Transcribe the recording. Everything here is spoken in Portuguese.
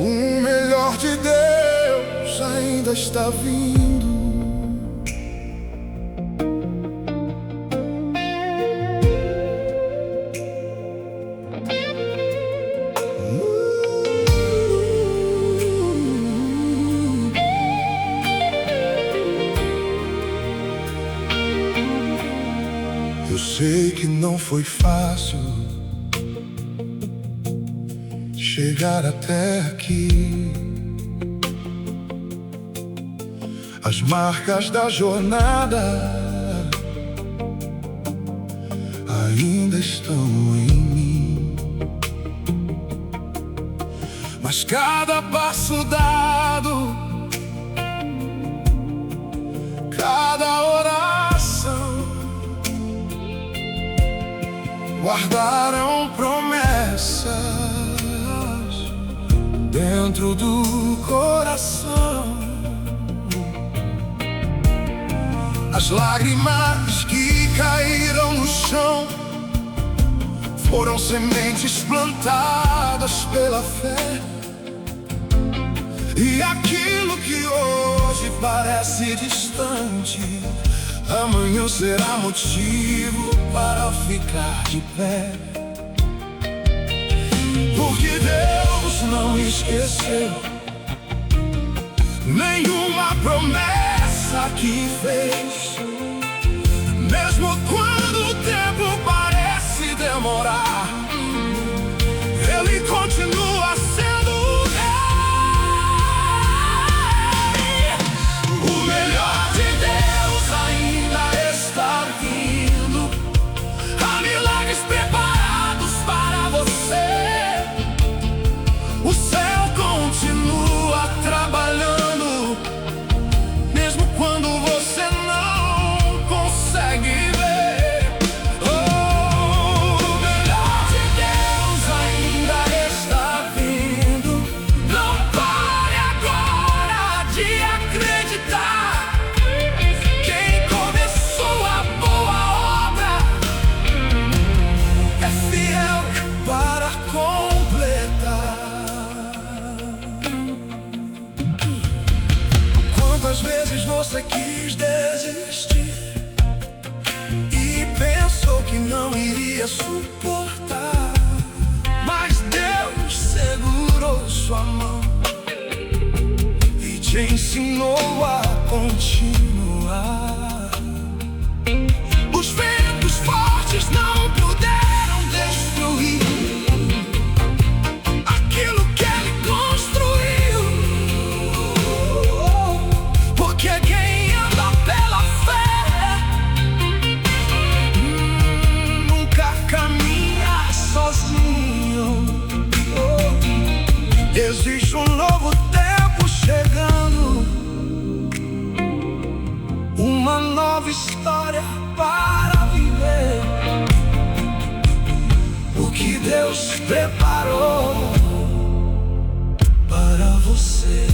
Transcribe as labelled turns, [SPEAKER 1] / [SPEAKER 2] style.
[SPEAKER 1] O melhor de Deus ainda está vindo. Eu sei que não foi fácil chegar até aqui. As marcas da jornada ainda estão em mim, mas cada passo dado, cada oração guardaram promessas dentro do coração. As lágrimas que caíram no chão foram sementes plantadas pela fé. E aquilo que hoje parece distante, amanhã será motivo para ficar de pé. Porque Deus não esqueceu nenhuma promessa que fez. Mesmo quando o tempo parece demorar, Ele continua sendo rei. O melhor de Deus ainda está vindo. Há milagres preparados para você. O céu continua trabalhando, mesmo quando você não consegue ver. Oh, o melhor de Deus ainda está vindo. Não pare agora de acreditar. Quem começou a boa obra é fiel para completar. Quantas vezes você quis desistir e pensou que não iria suportar, mas Deus segurou sua mão e te ensinou a continuar. Os ventos fortes não puderam destruir aquilo que Ele construiu. Porque quem anda pela fé nunca caminha sozinho. Existe um novo tempo chegando, uma nova história para viver. O que Deus preparou para você.